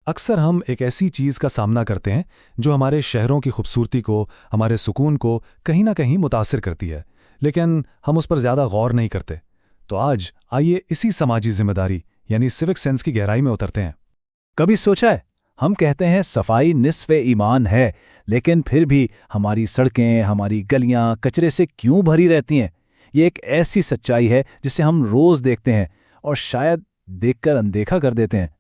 अक्सर हम एक ऐसी चीज़ का सामना करते हैं जो हमारे शहरों की खूबसूरती को, हमारे सुकून को कहीं ना कहीं मुतासिर करती है, लेकिन हम उस पर ज़्यादा गौर नहीं करते। तो आज आइए इसी समाजी जिम्मेदारी यानी सिविक सेंस की गहराई में उतरते हैं। कभी सोचा है, हम कहते हैं सफाई निस्फ़े ईमान है, लेकिन फिर भी हमारी सड़कें, हमारी गलियां कचरे से क्यों भरी रहती हैं? ये एक ऐसी सच्चाई है जिसे हम रोज़ देखते हैं और शायद देखकर अनदेखा कर देते हैं।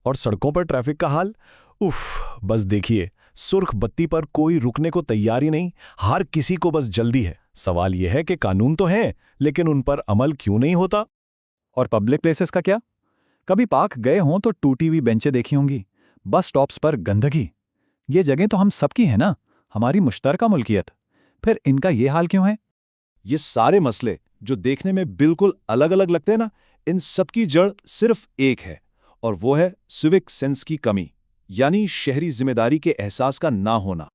और सड़कों पर ट्रैफिक का हाल, उफ, बस देखिए, सुर्ख बत्ती पर कोई रुकने को तैयार ही नहीं। हर किसी को बस जल्दी है। सवाल यह है कि कानून तो हैं, लेकिन उन पर अमल क्यों नहीं होता? और पब्लिक प्लेसेस का क्या? कभी पार्क गए हों तो टूटी हुई बेंचें देखी होंगी, बस स्टॉप्स पर गंदगी। ये जगह तो हम सबकी है ना, हमारी मुश्तरका मुल्कियत। फिर इनका ये हाल क्यों है? ये सारे मसले जो देखने में बिल्कुल अलग अलग लगते हैं ना, इन सबकी जड़ सिर्फ एक है, और वो है सिविक सेंस की कमी, यानी शहरी जिम्मेदारी के एहसास का ना होना।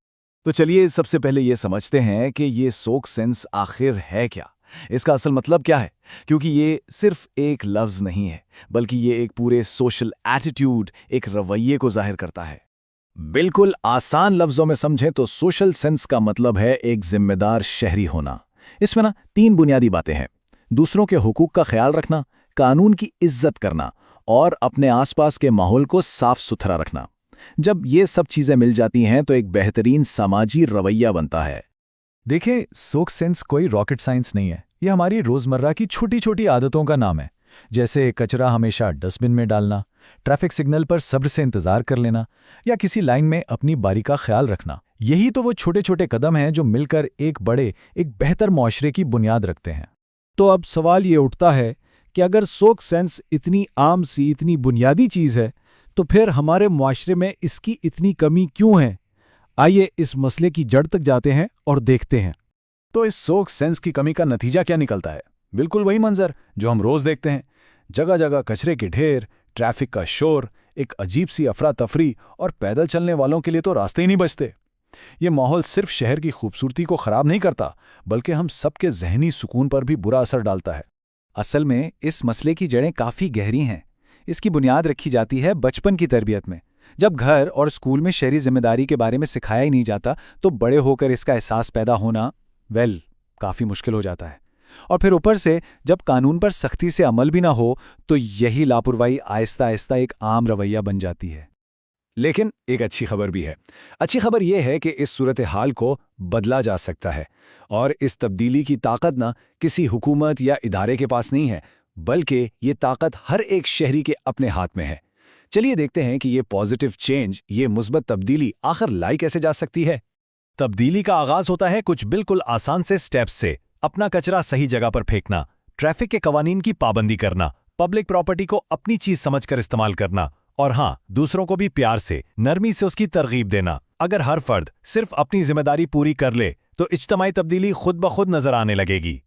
तो चलिए सबसे पहले ये समझते हैं कि ये सोक सेंस आखिर है क्या, इसका असल मतलब क्या है। क्योंकि ये सिर्फ एक लफ्ज़ नहीं है, बल्कि ये एक पूरे सोशल एटीट्यूड, एक रवैये को जाहिर करता है। बिल्कुल आसान लफ्ज़ों में समझें तो सोशल सेंस का मतलब है एक जिम्मेदार शहरी होना। इसमें ना 3 बुनियादी बातें हैं: दूसरों के हुकूक का ख्याल रखना, कानून की इज्जत करना और अपने आसपास के माहौल को साफ सुथरा रखना। जब ये सब चीज़ें मिल जाती हैं तो एक बेहतरीन समाजी रवैया बनता है। देखिए, सोक सेंस कोई रॉकेट साइंस नहीं है। ये हमारी रोज़मर्रा की छोटी छोटी आदतों का नाम है, जैसे कचरा हमेशा डस्टबिन में डालना, ट्रैफिक सिग्नल पर सब्र से इंतज़ार कर लेना या किसी लाइन में अपनी बारी का ख्याल रखना। यही तो वो छोटे छोटे कदम हैं जो मिलकर एक बेहतर मुआशरे की बुनियाद रखते हैं। तो अब सवाल ये उठता है कि अगर सोक सेंस इतनी आम सी, इतनी बुनियादी चीज़ है, तो फिर हमारे मुआशरे में इसकी इतनी कमी क्यों है? आइए इस मसले की जड़ तक जाते हैं और देखते हैं। तो इस सोक सेंस की कमी का नतीजा क्या निकलता है? बिल्कुल वही मंजर जो हम रोज़ देखते हैं। जगह जगह कचरे के ढेर, ट्रैफिक का शोर, एक अजीब सी अफरा तफरी, और पैदल चलने वालों के लिए तो रास्ते ही नहीं बचते। ये माहौल सिर्फ शहर की खूबसूरती को ख़राब नहीं करता, बल्कि हम सबके जहनी सुकून पर भी बुरा असर डालता है। असल में इस मसले की जड़ें काफ़ी गहरी हैं। इसकी बुनियाद रखी जाती है बचपन की तरबियत में। जब घर और स्कूल में शहरी जिम्मेदारी के बारे में सिखाया ही नहीं जाता, तो बड़े होकर इसका एहसास पैदा होना काफ़ी मुश्किल हो जाता है। और फिर ऊपर से जब कानून पर सख्ती से अमल भी ना हो, तो यही लापरवाही आहिस्ता आहिस्ता एक आम रवैया बन जाती है। लेकिन एक अच्छी खबर भी है। अच्छी खबर यह है कि इस सूरत हाल को बदला जा सकता है, और इस तब्दीली की ताकत ना किसी हुकूमत या इदारे के पास नहीं है, बल्कि ये ताकत हर एक शहरी के अपने हाथ में है। चलिए देखते हैं कि ये पॉजिटिव चेंज, ये मुस्बत तब्दीली आखिर लाई कैसे जा सकती है। तब्दीली का आगाज होता है कुछ बिल्कुल आसान से स्टेप्स से। अपना कचरा सही जगह पर फेंकना, ट्रैफिक के कवानीन की पाबंदी करना, पब्लिक प्रॉपर्टी को अपनी चीज समझकर इस्तेमाल करना, और हाँ, दूसरों को भी प्यार से, नरमी से उसकी तरगीब देना। अगर हर फर्द सिर्फ अपनी जिम्मेदारी पूरी कर ले, तो इज्तमाई तब्दीली खुद ब खुद नजर आने लगेगी।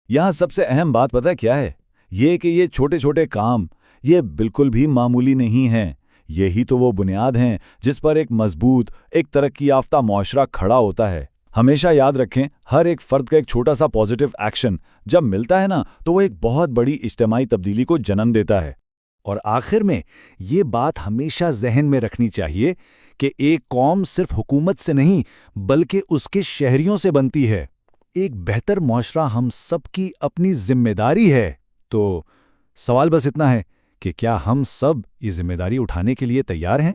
यहाँ सबसे अहम बात पता क्या है? ये कि ये छोटे छोटे काम, ये बिल्कुल भी मामूली नहीं हैं। यही तो वो बुनियाद हैं जिस पर एक मजबूत, एक तरक्की याफ्ता मुआशरा खड़ा होता है। हमेशा याद रखें, हर एक फर्द का एक छोटा सा पॉजिटिव एक्शन जब मिलता है ना, तो वो एक बहुत बड़ी इज्तिमाई तब्दीली को जन्म देता है। और आखिर में ये बात हमेशा जहन में रखनी चाहिए कि एक कौम सिर्फ हुकूमत से नहीं, बल्कि उसके शहरियों से बनती है। एक बेहतर मुआशरा हम सबकी अपनी जिम्मेदारी है। तो सवाल बस इतना है कि क्या हम सब ये जिम्मेदारी उठाने के लिए तैयार हैं?